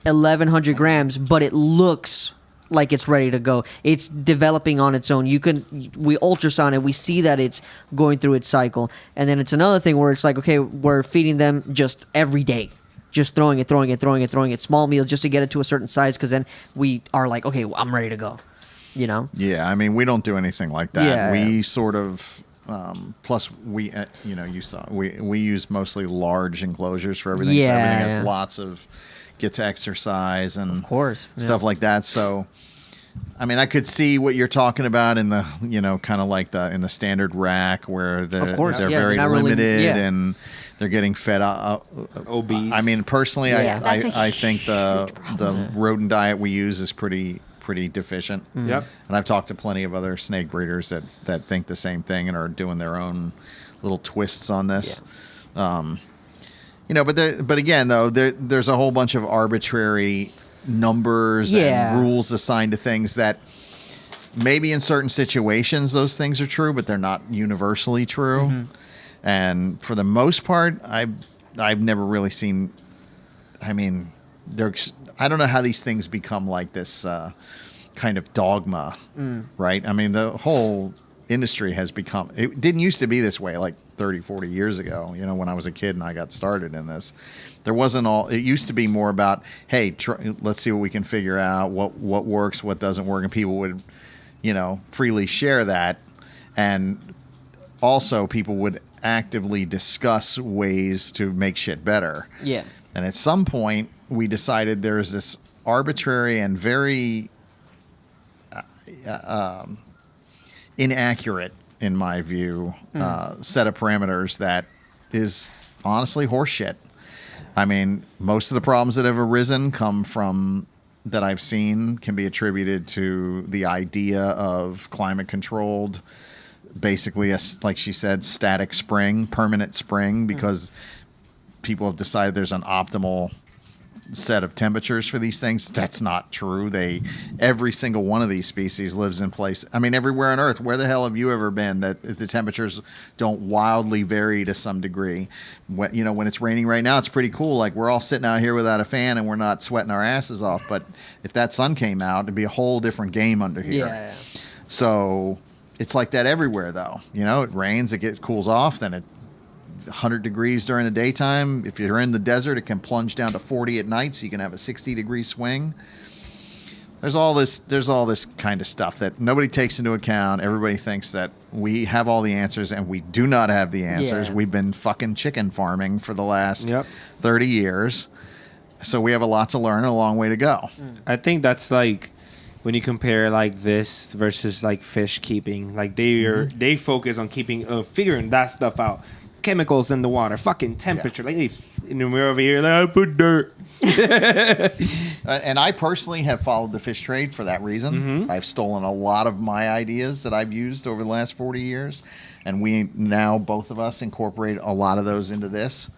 1,100 grams, but it looks like it's ready to go. It's developing on its own. We ultrasound it. We see that it's going through its cycle. And then it's another thing where it's like, okay, we're feeding them just every day. Just throwing it, small meals just to get it to a certain size, because then we are like, okay, well, I'm ready to go. Yeah, I mean, we don't do anything like that. Yeah, we sort of... plus, we you saw we use mostly large enclosures for everything. So everything has lots of gets exercise and of course stuff like that. So, I mean, I could see what you're talking about in the kind of like in the standard rack where they're very limited and they're getting fed up obese. I mean, personally, I think the problem. rodent diet we use is pretty deficient. Yep. And I've talked to plenty of other snake breeders that think the same thing and are doing their own little twists on this. But again, though, there's a whole bunch of arbitrary numbers and rules assigned to things that maybe in certain situations those things are true, but they're not universally true. And for the most part, I've never really seen. I mean, I don't know how these things become like this kind of dogma, right? I mean, the whole industry has become... It didn't used to be this way like 30, 40 years ago, when I was a kid and I got started in this. There wasn't all... It used to be more about, hey, let's see what we can figure out, what works, what doesn't work, and people would, freely share that. And also people would actively discuss ways to make shit better. Yeah. And at some point, we decided there's this arbitrary and very inaccurate, in my view, set of parameters that is honestly horseshit. I mean, most of the problems that have arisen that I've seen can be attributed to the idea of climate-controlled, basically, like she said, static spring, permanent spring, because people have decided there's an optimal set of temperatures for these things. That's not true. Every single one of these species lives in place. I mean, everywhere on Earth. Where the hell have you ever been that the temperatures don't wildly vary to some degree? When it's raining right now, it's pretty cool. Like, we're all sitting out here without a fan and we're not sweating our asses off. But if that sun came out, it'd be a whole different game under here. Yeah. So it's like that everywhere, though. It rains, it cools off, then it 100 degrees during the daytime. If you're in the desert, it can plunge down to 40 at night, so you can have a 60-degree swing. There's all this kind of stuff that nobody takes into account. Everybody thinks that we have all the answers, and we do not have the answers. Yeah. We've been fucking chicken farming for the last 30 years. So we have a lot to learn and a long way to go. I think that's like when you compare like this versus like fish keeping, like they focus on keeping figuring that stuff out. Chemicals in the water, fucking temperature. Like and we're over here like I put dirt. And I personally have followed the fish trade for that reason. I've stolen a lot of my ideas that I've used over the last 40 years, and we now both of us incorporate a lot of those into this.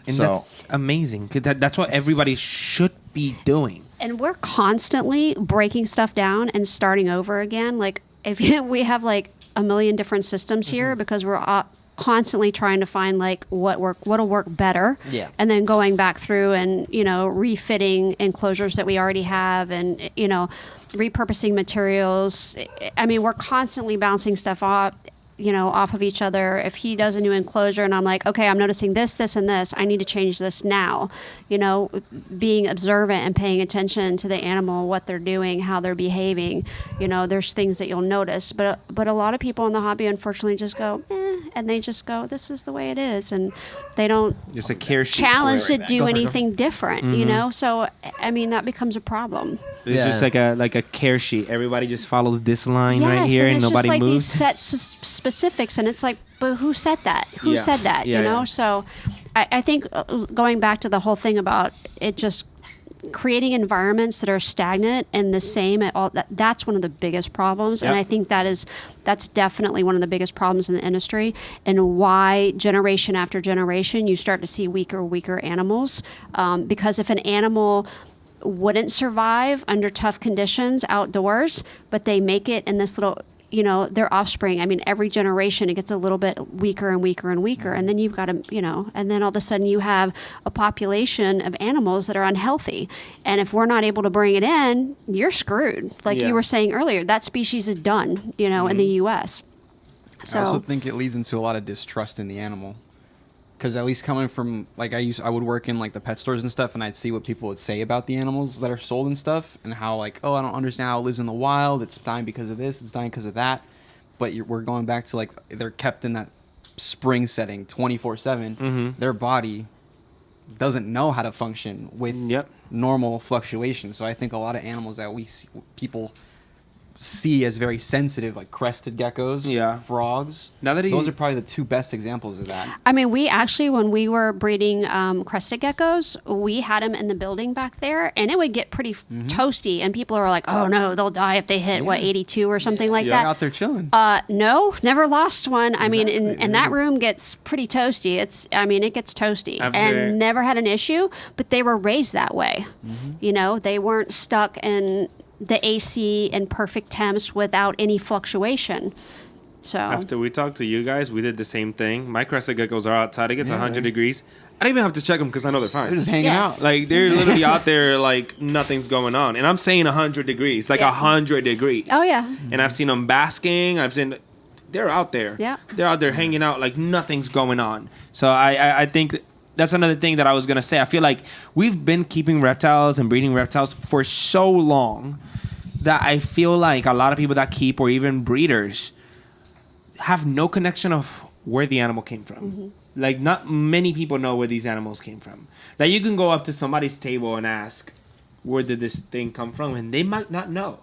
And so that's amazing. 'Cause that's what everybody should be doing. And we're constantly breaking stuff down and starting over again. Like if we have like a million different systems here because we're constantly trying to find like what'll work better. Yeah. And then going back through and, refitting enclosures that we already have and, repurposing materials. I mean, we're constantly bouncing stuff off of each other. If he does a new enclosure and I'm like, okay, I'm noticing this, and this, I need to change this now. Being observant and paying attention to the animal, what they're doing, how they're behaving. There's things that you'll notice. But a lot of people in the hobby, unfortunately, just go, and they just go, this is the way it is. And they don't Just a care sheet challenge for to do anything different, So, I mean, that becomes a problem. It's just like a care sheet. Everybody just follows this line right here, and and it's nobody just like moves. these set specifics, and it's like, but who said that? Who Yeah. said that? Yeah, yeah. So I think going back to the whole thing about it, just creating environments that are stagnant and the same at all. That's one of the biggest problems, and Yep. I think that's definitely one of the biggest problems in the industry, and why generation after generation you start to see weaker animals, because if an animal wouldn't survive under tough conditions outdoors, but they make it in this little, their offspring. I mean, every generation it gets a little bit weaker and weaker and weaker, and then you've got and then all of a sudden you have a population of animals that are unhealthy, and if we're not able to bring it in, you're screwed. Like you were saying earlier, that species is done, in the U.S. So I also think it leads into a lot of distrust in the animal. Because at least coming from, like, I would work in, like, the pet stores and stuff, and I'd see what people would say about the animals that are sold and stuff, and how, like, oh, I don't understand how it lives in the wild, it's dying because of this, it's dying because of that. But we're going back to, like, they're kept in that spring setting 24/7. Their body doesn't know how to function with normal fluctuations. So I think a lot of animals that people see as very sensitive, like crested geckos, frogs. Now that those are probably the two best examples of that. I mean, we actually, when we were breeding crested geckos, we had them in the building back there, and it would get pretty toasty, and people are like, oh no, they'll die if they hit 82 or something like that. They're out there chilling. No, never lost one. I mean, and that room gets pretty toasty. It gets toasty, and never had an issue. But they were raised that way. They weren't stuck in the AC and perfect temps without any fluctuation. So After we talked to you guys, we did the same thing. My crested geckos are outside. It gets 100 degrees. I don't even have to check them because I know they're fine. They're just hanging out. Like, they're literally out there like nothing's going on. And I'm saying 100 degrees, like 100 degrees. Oh, yeah. And I've seen them basking. They're out there. Yeah. They're out there hanging out like nothing's going on. So I think that's another thing that I was going to say. I feel like we've been keeping reptiles and breeding reptiles for so long that I feel like a lot of people that keep or even breeders have no connection of where the animal came from. Like, not many people know where these animals came from. Like, you can go up to somebody's table and ask, where did this thing come from? And they might not know.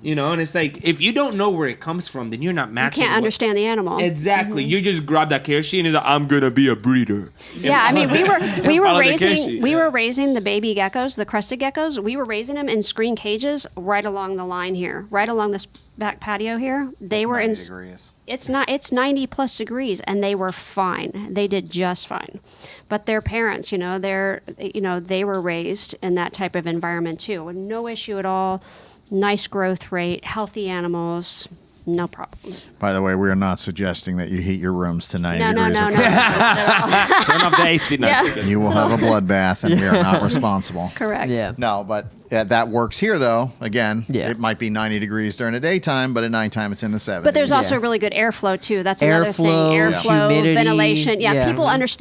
And it's like, if you don't know where it comes from, then you're not matching. You can't understand the animal. Exactly. You just grab that care sheet and it's like, I'm going to be a breeder. Yeah, I mean, we were Follow the care sheet. raising the baby geckos, the crested geckos. We were raising them in screen cages right along the line here, right along this back patio here. They were in. degrees. It's 90 plus degrees, and they were fine. They did just fine. But their parents, they were raised in that type of environment too, with no issue at all. Nice growth rate, healthy animals, no problem. By the way, we are not suggesting that you heat your rooms to 90 No, degrees. no. Turn off the AC. Yeah. You will have a bloodbath, and we are not responsible. Correct. Yeah. No, but that works here, though. Again, Yeah. it might be 90 degrees during the daytime, but at nighttime it's in the 70s. But there's also really good airflow too. That's another thing. Airflow, humidity. ventilation. Yeah, Yeah.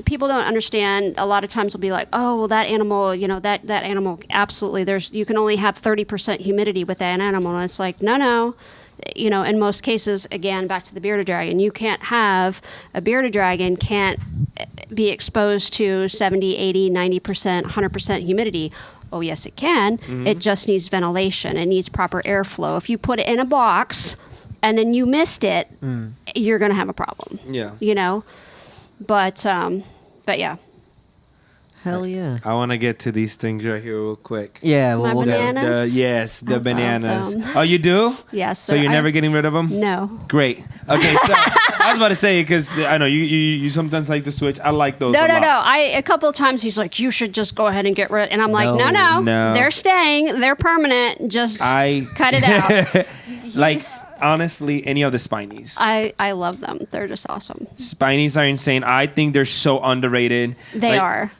People don't understand. A lot of times they'll be like, "Oh, well, that animal, that animal absolutely. You can only have 30% humidity with that animal." And it's like, no. In most cases, again, back to the bearded dragon, you can't have a bearded dragon be exposed to 70, 80, 90%, 100% humidity. Oh, yes, it can. It just needs ventilation. It needs proper airflow. If you put it in a box and then you missed it, you're going to have a problem. Yeah. You know? But yeah. Hell yeah. I want to get to these things right here real quick. Yeah, My we'll get bananas? The I love bananas. them. Oh, you do? Yes. So you're never getting rid of them? No. Great. Okay, so I was about to say, because I know you sometimes like to switch. I like those No. a lot. A couple of times he's like, you should just go ahead and get rid. And I'm like, No. No. They're staying. They're permanent. Just cut it out. Like, honestly, any of the spinies. I love them. They're just awesome. Spinies are insane. I think they're so underrated. They Like, are.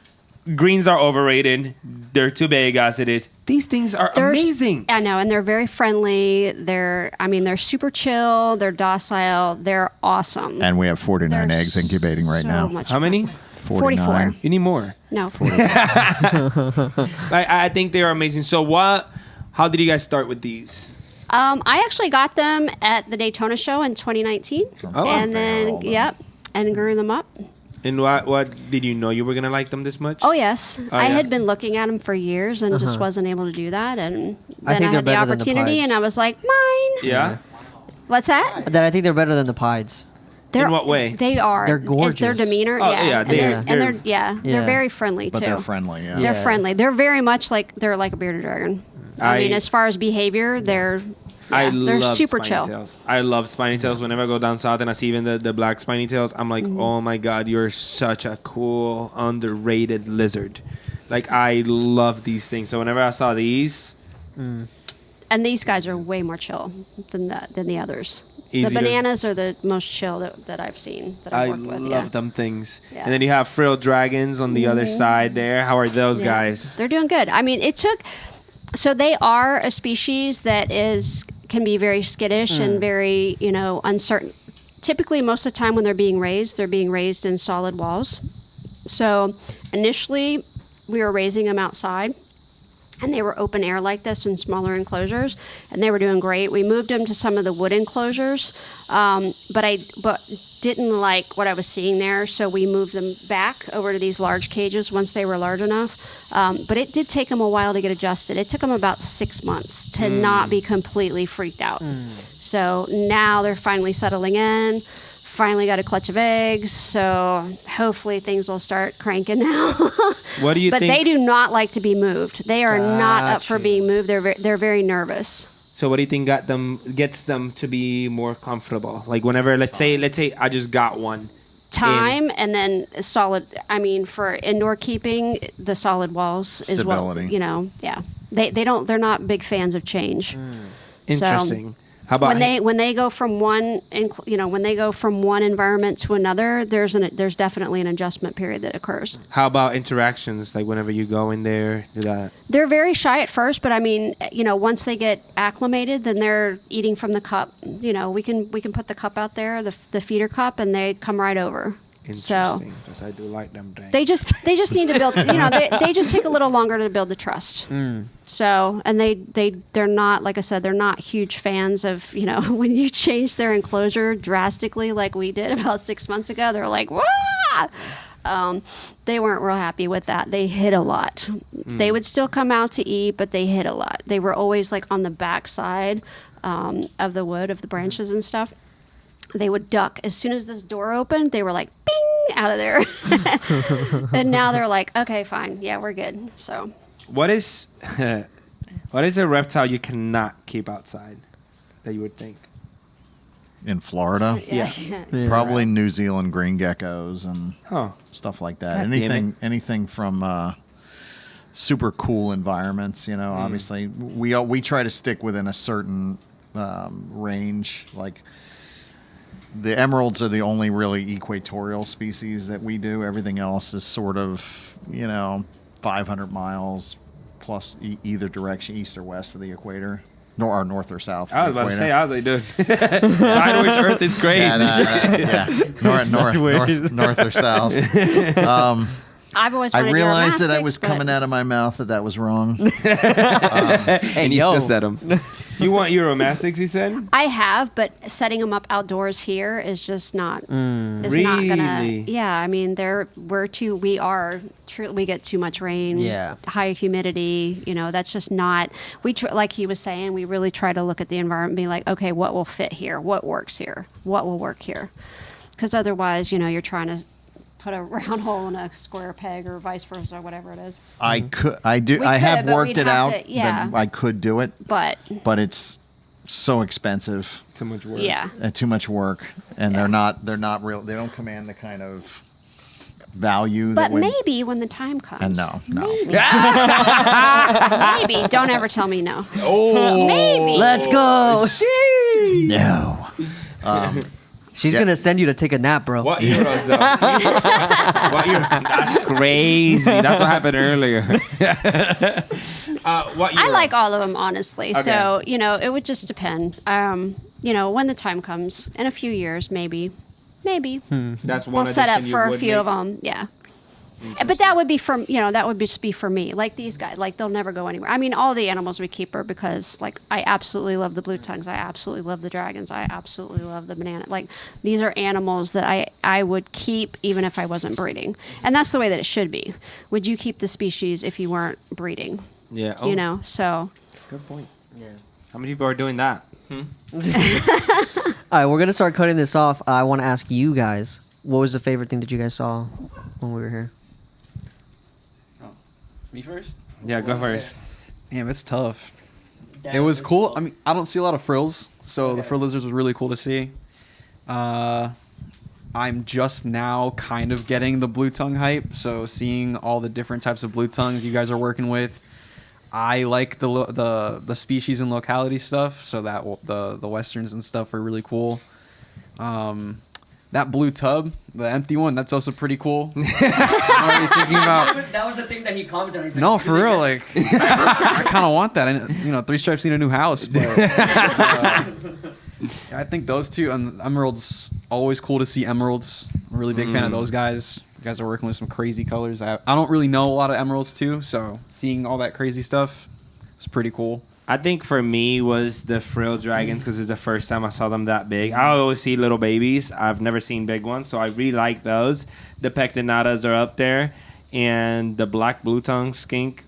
Greens are overrated. They're too big as it is. These things are amazing. I know, and they're very friendly. They're super chill. They're docile. They're awesome. And we have 49 They're eggs incubating right so now. much How fun. many? 44. You need more. No. I think they are amazing. So how did you guys start with these? I actually got them at the Daytona show in 2019, Oh. and then and grew them up. And what did you know you were gonna like them this much? Oh yes, I yeah. had been looking at them for years and just wasn't able to do that. And I then think I, they're had the better than the opportunity, pies. and I was like, mine. Yeah. What's that? That I think they're better than the pieds. They're, In what way? They are. They're It's their gorgeous. demeanor. Oh, yeah, yeah, and they're- they're Yeah. they're very friendly But too. they're friendly, yeah. They're Yeah. friendly. They're very much like a bearded dragon. I mean, as far as behavior, they're I they're love super spiny chill. tails. I love spiny tails. Whenever I go down south and I see even the black spiny tails, I'm like, oh my god, you're such a cool, underrated lizard. Like, I love these things. So whenever I saw these, And these guys are way more chill than the others. Easy the to- bananas are the most chill that I've seen that I've I worked with. love them things. Yeah. And then you have frilled dragons on the other side there. How are those Yeah. guys? They're doing good. I mean, so they are a species that can be very skittish and very, uncertain. Typically, most of the time when they're being raised in solid walls. So initially, we were raising them outside, and they were open air like this in smaller enclosures, and they were doing great. We moved them to some of the wood enclosures, but didn't like what I was seeing there, so we moved them back over to these large cages once they were large enough. But it did take them a while to get adjusted. It took them about 6 months to not be completely freaked out. So now they're finally settling in. Finally got a clutch of eggs, so hopefully things will start cranking now. What do you But think? they do not like to be moved. They are not up for Gotcha. being moved. They're very nervous. So what do you think gets them to be more comfortable? Like whenever, let's say I just got one. Time and then solid. I mean, for indoor keeping, the solid walls is what Stability. Yeah. They're not big fans of change. Interesting. How about when they go from one environment to another, there's definitely an adjustment period that occurs. how about interactions? Like whenever you go in there, do that. They're very shy at first, but I mean, once they get acclimated, then they're eating from the cup. We can put the cup out there, the feeder cup, and they come right over. So Interesting, because I do like them. they just need to build. They just take a little longer to build the trust. So, and they're not, like I said, they're not huge fans of when you change their enclosure drastically, like we did about 6 months ago. They're like, "Wah!" They weren't real happy with that. They hid a lot. They would still come out to eat, but they hid a lot. They were always like on the back side of the wood, of the branches and stuff. They would duck. As soon as this door opened, they were like, bing, out of there. And now they're like, okay, fine. Yeah, we're good. So What is a reptile you cannot keep outside that you would think? In Florida, Yeah. probably New Zealand green geckos and Oh, stuff like that. God damn Anything from super cool environments. Obviously we try to stick within a certain range. Like the emeralds are the only really equatorial species that we do. Everything else is sort of 500 miles plus either direction, east or west of the equator. Or north or south. I was about to say, I was like, dude, sideways Earth is crazy. Yeah, north or south. I've always I wanted realized that I Neuromastics, was but- coming out of my mouth that was wrong. And you yo. still said them. You want Euromastics, you said? I have, but setting them up outdoors here is just not. Is not gonna. Really? Yeah, I mean, we get too much rain. Yeah. High humidity. You know, that's just not. Like he was saying, we really try to look at the environment and be like, okay, what will fit here? What works here? What will work here? Because otherwise, you're trying to put a round hole in a square peg or vice versa, or whatever it is. I have but worked we'd it have out. to- yeah. That I could do it, But but it's so expensive Too much work. yeah, and too much work, and they're not real. They don't command the kind of value but that would. maybe when the time comes. And no. Maybe. Don't ever tell me no. Oh. Maybe. Let's go. No. She's Yeah. gonna send you to take a nap, bro. What euros, though? What euro? That's crazy. That's what happened earlier. What euro? I like all of them, honestly. Okay. So, it would just depend. When the time comes, in a few years, maybe. That's one We'll set up addition you for a would few of make? them. Yeah. But that would be that would just be for me. Like these guys, like they'll never go anywhere. I mean, all the animals we keep are because, like, I absolutely love the blue tongues. I absolutely love the dragons. I absolutely love the banana. Like, these are animals that I would keep even if I wasn't breeding. And that's the way that it should be. Would you keep the species if you weren't breeding? Yeah. So. Good point. Yeah. How many people are doing that? All right, we're gonna start cutting this off. I want to ask you guys, what was the favorite thing that you guys saw when we were here? Me first? Yeah, go first. Damn, it's tough. It was cool. I mean, I don't see a lot of frills, so the frill lizards was really cool to see. I'm just now kind of getting the blue tongue hype, so seeing all the different types of blue tongues you guys are working with. I like the species and locality stuff, so that the westerns and stuff are really cool. That blue tub, the empty one, that's also pretty cool. I'm already thinking about. That was the thing that he commented on. He's No, for real, like I kind of want that. Three Stripes need a new house, but I think those two and emeralds, always cool to see emeralds. I'm a really big fan of those guys. You guys are working with some crazy colors. I don't really know a lot of emeralds too, so seeing all that crazy stuff is pretty cool. I think for me was the frill dragons because it's the first time I saw them that big. I always see little babies. I've never seen big ones, so I really like those. The pectinatas are up there, and the black blue tongue skink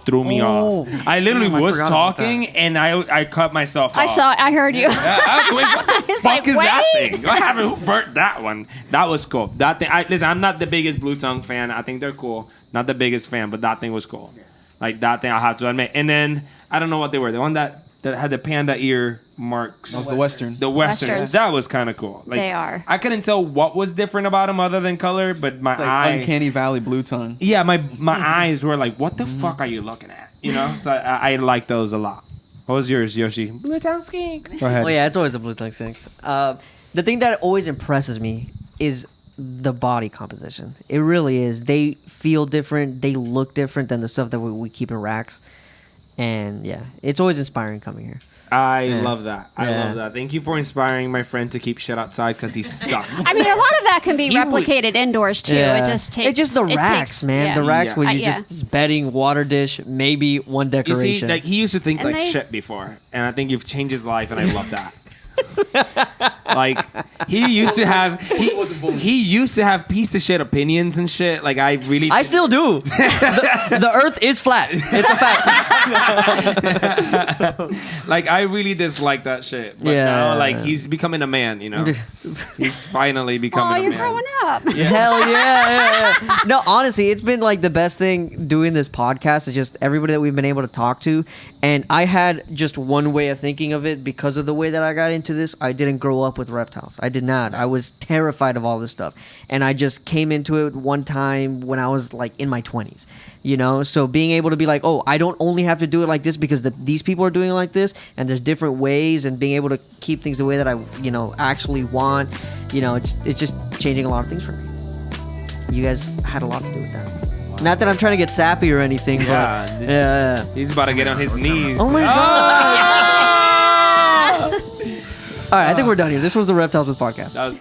threw me off. I literally Damn, I was forgot about talking, and I cut myself off. I heard you. I was like, what the It's fuck like, is that wait. thing? What happened? Who burnt that one? That was cool. That thing. Listen, I'm not the biggest blue tongue fan. I think they're cool. Not the biggest fan, but that thing was cool. Like that thing, I have to admit. And then I don't know what they were. The one that had the panda ear marks. That was the western. The westerns. Westerns. That was kind of cool. Like, They are. I couldn't tell what was different about them other than color, but my It's like eye. Uncanny Valley blue tongue. Yeah, my eyes were like, what the fuck are you looking at? So I like those a lot. What was yours, Yoshi? Blue tongue skink. Go ahead. Oh yeah, it's always the blue tongue skinks. The thing that always impresses me is the body composition. It really is. They feel different. They look different than the stuff that we keep in racks. And yeah, it's always inspiring coming here. I Yeah. love that. I Yeah. love that. Thank you for inspiring my friend to keep shit outside because he sucked. I mean, a lot of that can be He was- replicated indoors too. It just takes. It's just the racks, man. yeah. The racks Yeah. where you Yeah. just bedding, water dish, maybe one You decoration. see, like he used to think And like they- shit before, and I think you've changed his life, and I love that. Like he used to have he used to have piece of shit opinions and shit. Like I really I still do. The earth is flat. It's a fact. like I really dislike that shit. But Yeah. now like he's becoming a man, He's finally becoming Oh, a you're man. growing up. Hell yeah. No, honestly, it's been like the best thing doing this podcast. Is just everybody that we've been able to talk to. And I had just one way of thinking of it because of the way that I got into this. I didn't grow up with reptiles. I did not. I was terrified of all this stuff. And I just came into it one time when I was like in my 20s. So being able to be like, oh, I don't only have to do it like this because these people are doing it like this, and there's different ways, and being able to keep things the way that I, actually want, it's just changing a lot of things for me. You guys had a lot to do with that. Not that I'm trying to get sappy or anything, Yeah, but this- yeah. He's about to get on his knees. Oh my god! All right, I think we're done here. This was the Reptiles with Podcast. That was-